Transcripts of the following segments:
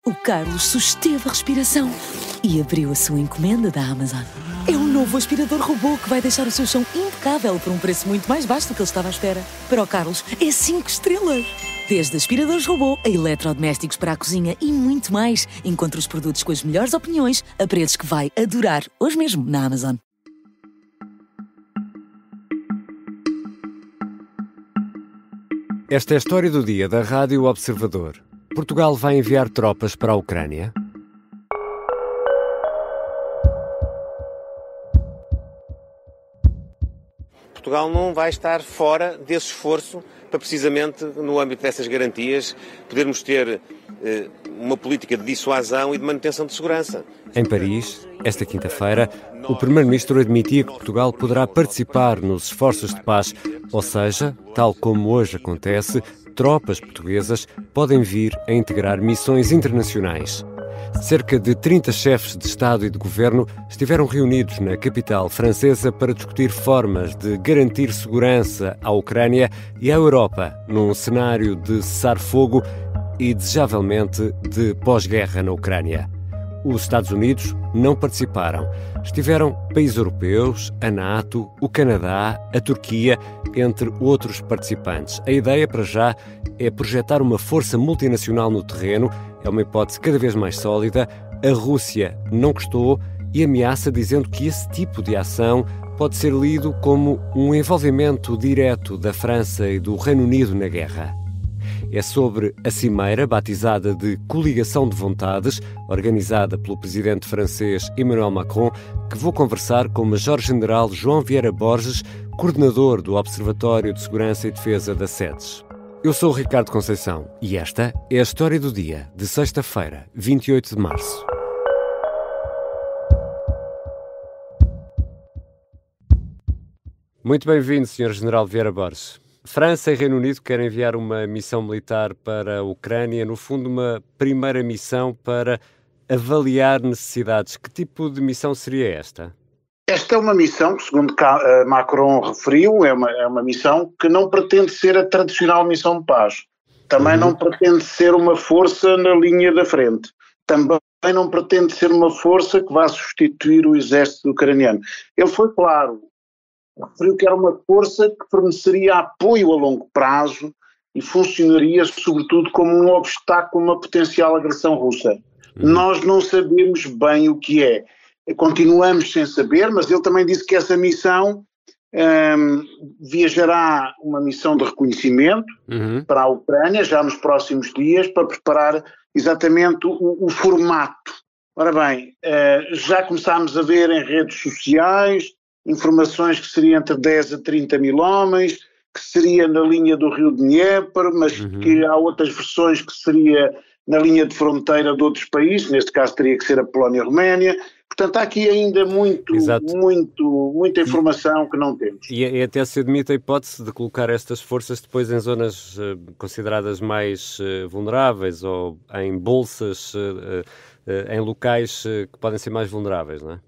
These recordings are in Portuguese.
O Carlos susteve a respiração e abriu a sua encomenda da Amazon. É um novo aspirador robô que vai deixar o seu chão impecável por um preço muito mais baixo do que ele estava à espera. Para o Carlos, é 5 estrelas. Desde aspiradores robô a eletrodomésticos para a cozinha e muito mais. Encontre os produtos com as melhores opiniões a preços que vai adorar hoje mesmo na Amazon. Esta é a história do dia da Rádio Observador. Portugal vai enviar tropas para a Ucrânia? Portugal não vai estar fora desse esforço para, precisamente, no âmbito dessas garantias, podermos ter uma política de dissuasão e de manutenção de segurança. Em Paris, esta quinta-feira, o Primeiro-Ministro admitia que Portugal poderá participar nos esforços de paz, ou seja, tal como hoje acontece, tropas portuguesas podem vir a integrar missões internacionais. Cerca de 30 chefes de Estado e de Governo estiveram reunidos na capital francesa para discutir formas de garantir segurança à Ucrânia e à Europa num cenário de cessar-fogo e, desejavelmente, de pós-guerra na Ucrânia. Os Estados Unidos não participaram. Estiveram países europeus, a NATO, o Canadá, a Turquia, entre outros participantes. A ideia, para já, é projetar uma força multinacional no terreno. É uma hipótese cada vez mais sólida. A Rússia não gostou e ameaça dizendo que esse tipo de ação pode ser lido como um envolvimento direto da França e do Reino Unido na guerra. É sobre a cimeira, batizada de Coligação de Vontades, organizada pelo presidente francês Emmanuel Macron, que vou conversar com o Major-General João Vieira Borges, coordenador do Observatório de Segurança e Defesa da SEDES. Eu sou o Ricardo Conceição e esta é a história do dia de sexta-feira, 28 de março. Muito bem-vindo, Sr. General Vieira Borges. França e Reino Unido querem enviar uma missão militar para a Ucrânia, no fundo uma primeira missão para avaliar necessidades. Que tipo de missão seria esta? Esta é uma missão que, segundo Macron referiu, é uma missão que não pretende ser a tradicional missão de paz. Também não pretende ser uma força na linha da frente. Também não pretende ser uma força que vá substituir o exército ucraniano. Ele foi claro, referiu que era uma força que forneceria apoio a longo prazo e funcionaria sobretudo como um obstáculo a uma potencial agressão russa. Nós não sabemos bem o que é. Continuamos sem saber, mas ele também disse que essa missão viajará uma missão de reconhecimento para a Ucrânia já nos próximos dias para preparar exatamente o formato. Ora bem, já começámos a ver em redes sociais informações que seriam entre 10 a 30 mil homens, que seria na linha do Rio de Dnieper, mas que há outras versões que seria na linha de fronteira de outros países, neste caso teria que ser a Polónia e a Roménia. Portanto, há aqui ainda muita informação que não temos. E até se admite a hipótese de colocar estas forças depois em zonas consideradas mais vulneráveis ou em bolsas, em locais que podem ser mais vulneráveis, não é?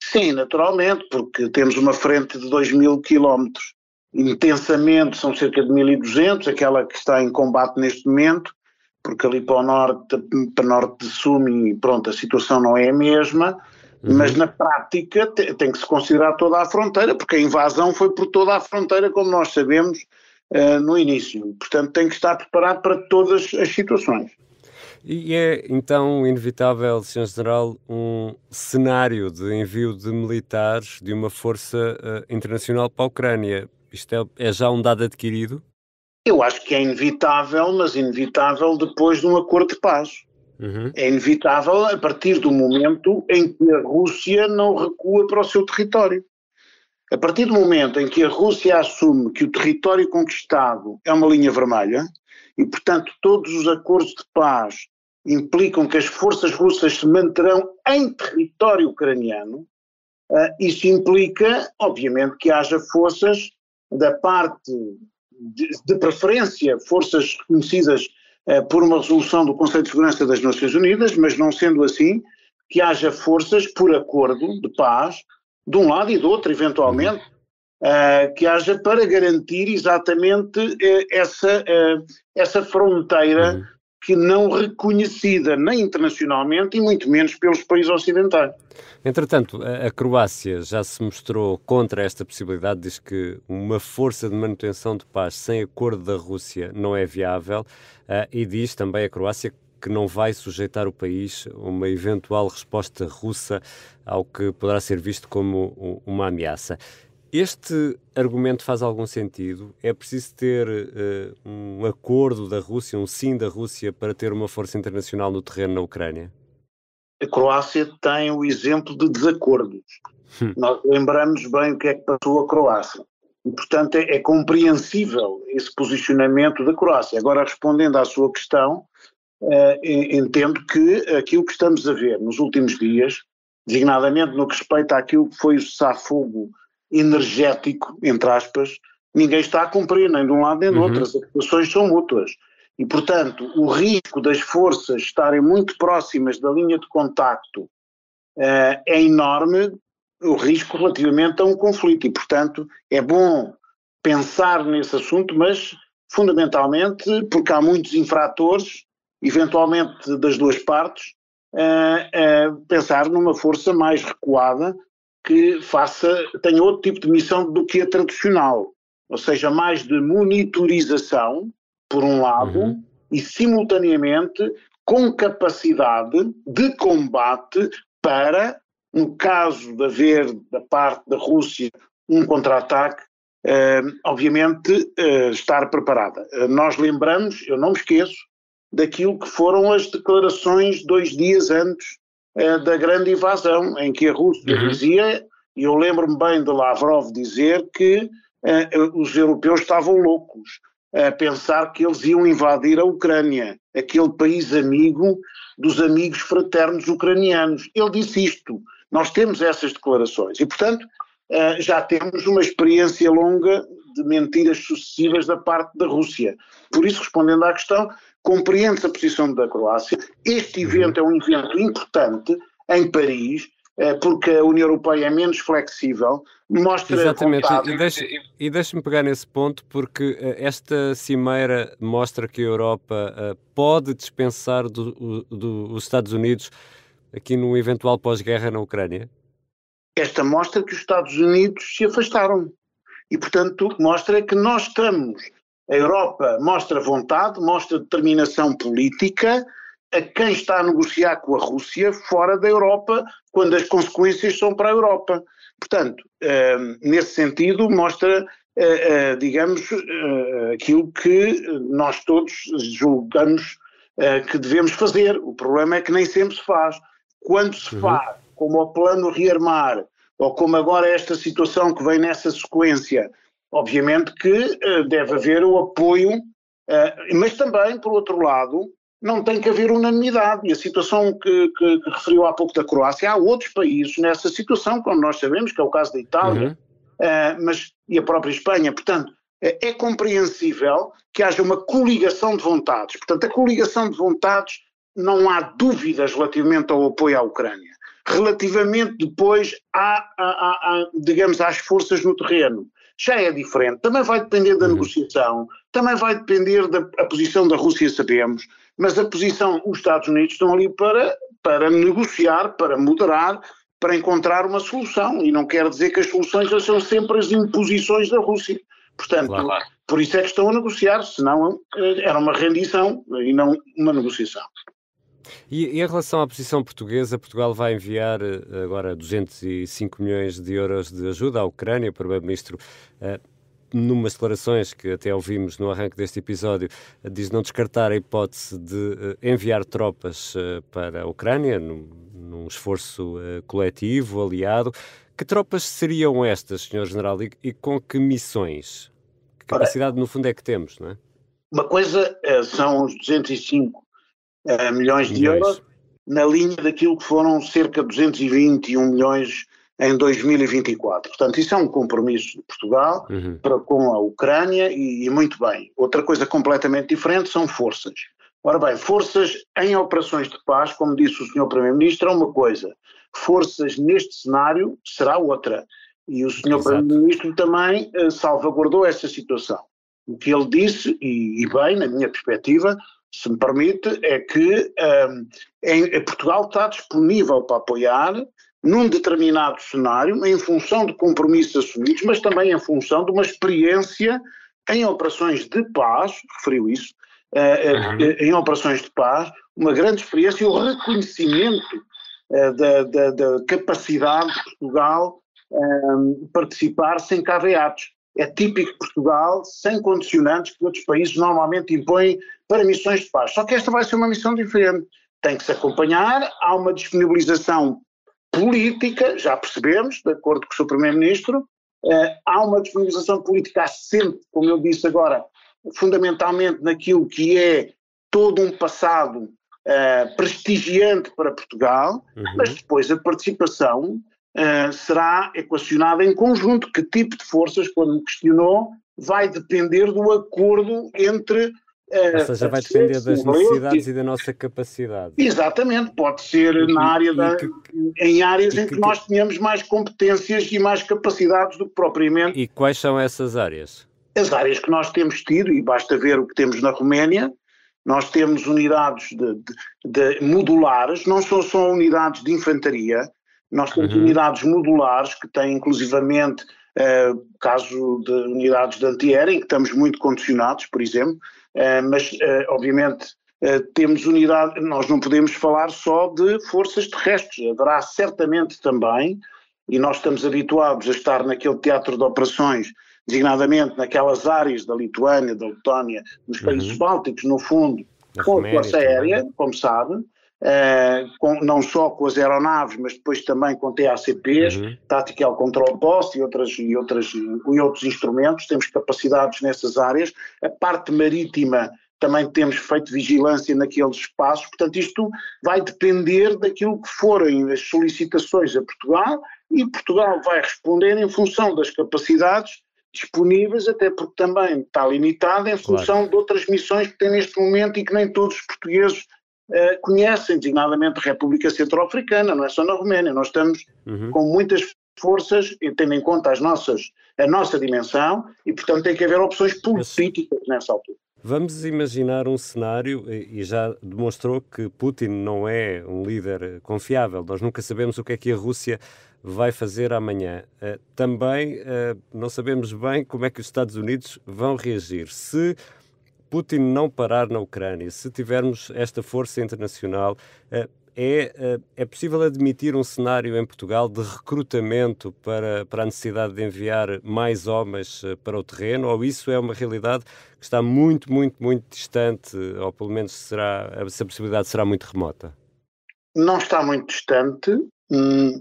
Sim, naturalmente, porque temos uma frente de 2.000 quilómetros. Intensamente são cerca de 1.200, aquela que está em combate neste momento, porque ali para o norte de Sumi, pronto, a situação não é a mesma, mas na prática tem que se considerar toda a fronteira, porque a invasão foi por toda a fronteira, como nós sabemos, no início. Portanto, tem que estar preparado para todas as situações. E é, então, inevitável, Sr. General, um cenário de envio de militares de uma força internacional para a Ucrânia. Isto é já um dado adquirido? Eu acho que é inevitável, mas inevitável depois de um acordo de paz. É inevitável a partir do momento em que a Rússia não recua para o seu território. A partir do momento em que a Rússia assume que o território conquistado é uma linha vermelha, e portanto todos os acordos de paz implicam que as forças russas se manterão em território ucraniano, isso implica, obviamente, que haja forças da parte, de preferência, forças reconhecidas por uma resolução do Conselho de Segurança das Nações Unidas, mas não sendo assim, que haja forças por acordo de paz, de um lado e do outro, eventualmente, que haja para garantir exatamente essa fronteira que não reconhecida nem internacionalmente e muito menos pelos países ocidentais. Entretanto, a Croácia já se mostrou contra esta possibilidade, diz que uma força de manutenção de paz sem acordo da Rússia não é viável, e diz também a Croácia que não vai sujeitar o país a uma eventual resposta russa ao que poderá ser visto como uma ameaça. Este argumento faz algum sentido? É preciso ter um acordo da Rússia, um sim da Rússia, para ter uma força internacional no terreno na Ucrânia? A Croácia tem o exemplo de desacordos. Nós lembramos bem o que é que passou a Croácia. E, portanto, é compreensível esse posicionamento da Croácia. Agora, respondendo à sua questão, entendo que aquilo que estamos a ver nos últimos dias, designadamente no que respeita àquilo que foi o cessar-fogo energético, entre aspas, ninguém está a cumprir, nem de um lado nem do outro. As acusações são mútuas. E, portanto, o risco das forças estarem muito próximas da linha de contacto é enorme, o risco relativamente a um conflito. E, portanto, é bom pensar nesse assunto, mas fundamentalmente porque há muitos infratores, eventualmente das duas partes, pensar numa força mais recuada que tenha outro tipo de missão do que a tradicional, ou seja, mais de monitorização, por um lado, e simultaneamente com capacidade de combate para, no caso de haver da parte da Rússia um contra-ataque, obviamente estar preparada. Nós lembramos, eu não me esqueço, daquilo que foram as declarações 2 dias antes da grande invasão, em que a Rússia dizia, e eu lembro-me bem de Lavrov dizer que os europeus estavam loucos a pensar que eles iam invadir a Ucrânia, aquele país amigo dos amigos fraternos ucranianos. Ele disse isto, nós temos essas declarações e, portanto, já temos uma experiência longa de mentiras sucessivas da parte da Rússia. Por isso, respondendo à questão, compreende-se a posição da Croácia. Este evento é um evento importante em Paris, porque a União Europeia é menos flexível, mostra... Exatamente, e deixe-me pegar nesse ponto, porque esta cimeira mostra que a Europa pode dispensar dos Estados Unidos aqui no eventual pós-guerra na Ucrânia? Esta mostra que os Estados Unidos se afastaram e, portanto, mostra que nós estamos... A Europa mostra vontade, mostra determinação política a quem está a negociar com a Rússia fora da Europa, quando as consequências são para a Europa. Portanto, nesse sentido, mostra, digamos, aquilo que nós todos julgamos que devemos fazer. O problema é que nem sempre se faz. Quando se faz, como o plano rearmar, ou como agora esta situação que vem nessa sequência, obviamente que deve haver o apoio, mas também, por outro lado, não tem que haver unanimidade. E a situação que referiu há pouco da Croácia, há outros países nessa situação, como nós sabemos, que é o caso da Itália, e a própria Espanha. Portanto, é compreensível que haja uma coligação de vontades. Portanto, a coligação de vontades, não há dúvidas relativamente ao apoio à Ucrânia. Relativamente depois digamos, às forças no terreno, já é diferente. Também vai depender da negociação, também vai depender da posição da Rússia, sabemos, mas a posição, os Estados Unidos estão ali para negociar, para moderar, para encontrar uma solução, e não quer dizer que as soluções são sempre as imposições da Rússia. Portanto, claro. Por isso é que estão a negociar, senão era uma rendição e não uma negociação. E em relação à posição portuguesa, Portugal vai enviar agora 205 milhões de euros de ajuda à Ucrânia. O Primeiro-Ministro, numas declarações que até ouvimos no arranque deste episódio, diz não descartar a hipótese de enviar tropas para a Ucrânia, num esforço coletivo, aliado. Que tropas seriam estas, Sr. General, e com que missões? Que capacidade, no fundo, é que temos, não é? Uma coisa são os 205 milhões de euros, na linha daquilo que foram cerca de 221 milhões em 2024. Portanto, isso é um compromisso de Portugal com a Ucrânia e muito bem. Outra coisa completamente diferente são forças. Ora bem, forças em operações de paz, como disse o Sr. Primeiro-Ministro, é uma coisa. Forças neste cenário será outra. E o Sr. Primeiro-Ministro também salvaguardou essa situação. O que ele disse, e bem, na minha perspectiva, se me permite, é que Portugal está disponível para apoiar num determinado cenário, em função de compromissos assumidos, mas também em função de uma experiência em operações de paz, referiu isso, em operações de paz, uma grande experiência e o reconhecimento da capacidade de Portugal participar sem caveatos. É típico de Portugal, sem condicionantes que outros países normalmente impõem para missões de paz. Só que esta vai ser uma missão diferente. Tem que se acompanhar, há uma disponibilização política, já percebemos, de acordo com o Sr. Primeiro-Ministro, há uma disponibilização política assente, como eu disse agora, fundamentalmente naquilo que é todo um passado prestigiante para Portugal, mas depois a participação será equacionada em conjunto. Que tipo de forças, quando me questionou, vai depender do acordo entre... Ou seja, vai depender das necessidades e da nossa capacidade. Exatamente, pode ser em áreas em que nós tenhamos mais competências e mais capacidades do que propriamente... E quais são essas áreas? As áreas que nós temos tido, e basta ver o que temos na Roménia. Nós temos unidades de modulares, não são só unidades de infantaria, nós temos unidades modulares que têm inclusivamente caso de unidades de antiaérea, em que estamos muito condicionados, por exemplo, mas obviamente temos unidade, nós não podemos falar só de forças terrestres, haverá certamente também, e nós estamos habituados a estar naquele teatro de operações, designadamente naquelas áreas da Lituânia, da Letónia, dos países bálticos, no fundo, com a força aérea, como sabe, não só com as aeronaves, mas depois também com TACPs, Tactical Control Post e outros instrumentos. Temos capacidades nessas áreas. A parte marítima também temos feito vigilância naqueles espaços. Portanto, isto vai depender daquilo que forem as solicitações a Portugal, e Portugal vai responder em função das capacidades disponíveis, até porque também está limitada em função de outras missões que tem neste momento e que nem todos os portugueses conhecem, designadamente a República Centro-Africana, não é só na Roménia. Nós estamos com muitas forças, tendo em conta a nossa dimensão, e portanto tem que haver opções políticas nessa altura. Vamos imaginar um cenário, e já demonstrou que Putin não é um líder confiável, nós nunca sabemos o que é que a Rússia vai fazer amanhã. Também não sabemos bem como é que os Estados Unidos vão reagir. Se Putin não parar na Ucrânia, se tivermos esta força internacional, é possível admitir um cenário em Portugal de recrutamento para a necessidade de enviar mais homens para o terreno, ou isso é uma realidade que está muito, muito, muito distante, ou pelo menos essa possibilidade será muito remota? Não está muito distante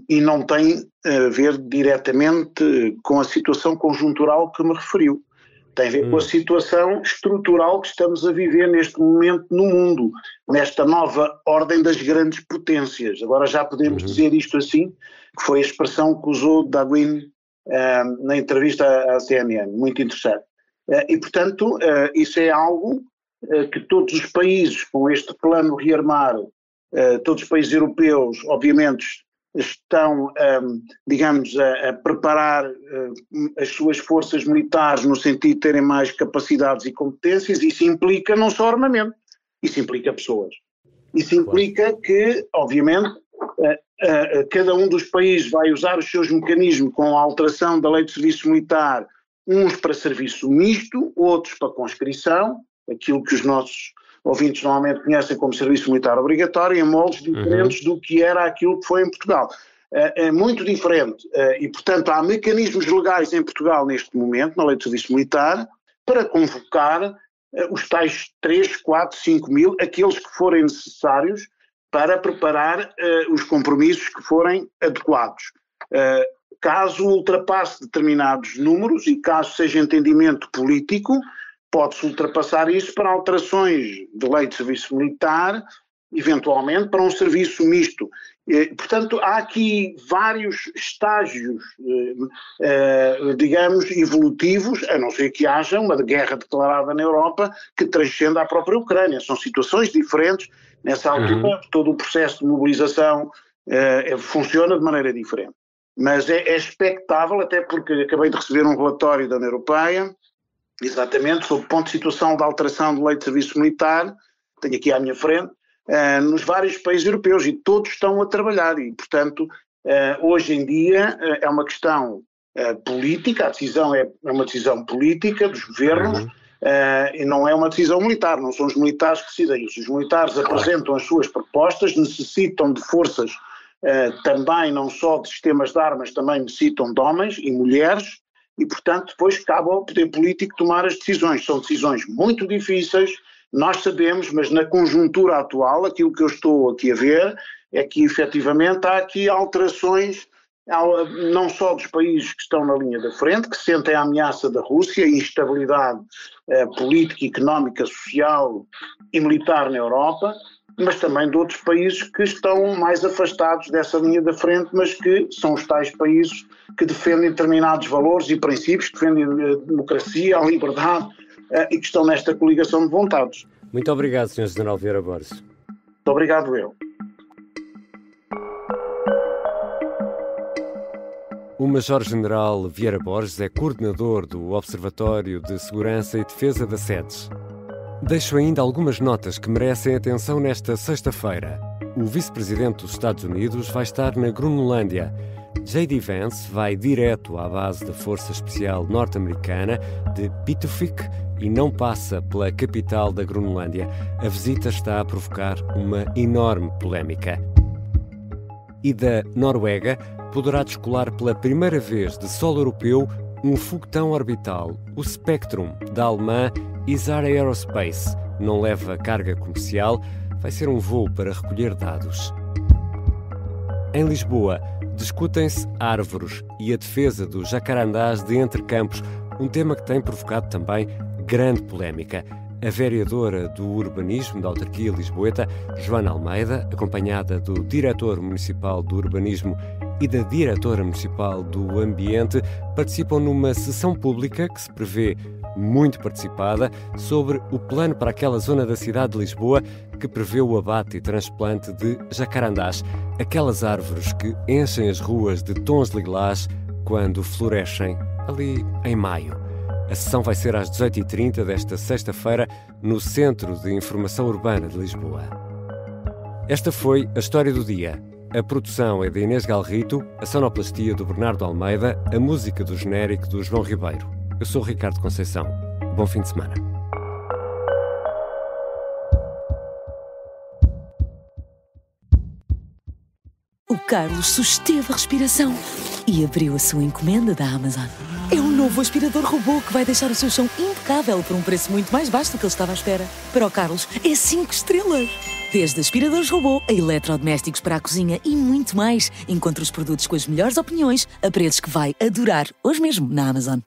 e não tem a ver diretamente com a situação conjuntural que me referiu. Tem a ver com a situação estrutural que estamos a viver neste momento no mundo, nesta nova ordem das grandes potências. Agora já podemos dizer isto assim, que foi a expressão que usou Darwin na entrevista à CNN, muito interessante. E portanto, isso é algo que todos os países com este plano rearmar, todos os países europeus, obviamente, estão, digamos, a preparar as suas forças militares no sentido de terem mais capacidades e competências. Isso implica não só armamento, isso implica pessoas. Isso implica que, obviamente, cada um dos países vai usar os seus mecanismos com a alteração da lei de serviço militar, uns para serviço misto, outros para conscrição, aquilo que os nossos ouvintes normalmente conhecem como serviço militar obrigatório, em moldes diferentes do que era aquilo que foi em Portugal. É muito diferente e, portanto, há mecanismos legais em Portugal neste momento, na lei de serviço militar, para convocar os tais 3, 4, 5 mil, aqueles que forem necessários para preparar os compromissos que forem adequados. Caso ultrapasse determinados números e caso seja entendimento político, pode-se ultrapassar isso para alterações de lei de serviço militar, eventualmente para um serviço misto. Portanto, há aqui vários estágios, digamos, evolutivos, a não ser que haja uma guerra declarada na Europa que transcenda a própria Ucrânia. São situações diferentes. Nessa altura, todo o processo de mobilização funciona de maneira diferente. Mas é expectável, até porque acabei de receber um relatório da União Europeia, exatamente, sobre o ponto de situação da alteração de lei de serviço militar, tenho aqui à minha frente, nos vários países europeus, e todos estão a trabalhar, e portanto hoje em dia é uma questão política, a decisão é uma decisão política dos governos, e não é uma decisão militar, não são os militares que decidem isso. Os militares apresentam as suas propostas, necessitam de forças também, não só de sistemas de armas, também necessitam de homens e mulheres, e portanto depois cabe ao poder político tomar as decisões. São decisões muito difíceis, nós sabemos, mas na conjuntura atual, aquilo que eu estou aqui a ver é que efetivamente há aqui alterações, não só dos países que estão na linha da frente, que sentem a ameaça da Rússia, instabilidade política, económica, social e militar na Europa, mas também de outros países que estão mais afastados dessa linha da frente, mas que são os tais países que defendem determinados valores e princípios, que defendem a democracia, a liberdade, e que estão nesta coligação de vontades. Muito obrigado, Sr. General Vieira Borges. Muito obrigado eu. O Major-General Vieira Borges é coordenador do Observatório de Segurança e Defesa da SEDES. Deixo ainda algumas notas que merecem atenção nesta sexta-feira. O vice-presidente dos Estados Unidos vai estar na Groenlândia. J.D. Vance vai direto à base da Força Especial Norte-Americana de Pituffik e não passa pela capital da Groenlândia. A visita está a provocar uma enorme polémica. E da Noruega poderá descolar pela primeira vez de solo europeu um foguetão orbital, o Spectrum, da alemã Isar Aerospace. Não leva carga comercial, vai ser um voo para recolher dados. Em Lisboa, discutem-se árvores e a defesa dos jacarandás de Entre Campos, um tema que tem provocado também grande polémica. A vereadora do Urbanismo da autarquia lisboeta, Joana Almeida, acompanhada do diretor municipal do Urbanismo e da diretora municipal do Ambiente, participam numa sessão pública que se prevê muito participada sobre o plano para aquela zona da cidade de Lisboa que prevê o abate e transplante de jacarandás, aquelas árvores que enchem as ruas de tons lilás quando florescem ali em maio. A sessão vai ser às 18h30 desta sexta-feira no Centro de Informação Urbana de Lisboa. Esta foi a história do dia. A produção é de Inês Galrito, a sonoplastia do Bernardo Almeida, a música do genérico do João Ribeiro. Eu sou o Ricardo Conceição. Bom fim de semana. O Carlos susteve a respiração e abriu a sua encomenda da Amazon. É um novo aspirador robô que vai deixar o seu chão impecável por um preço muito mais baixo do que ele estava à espera. Para o Carlos, é 5 estrelas. Desde aspiradores robô a eletrodomésticos para a cozinha e muito mais. Encontre os produtos com as melhores opiniões a preços que vai adorar hoje mesmo na Amazon.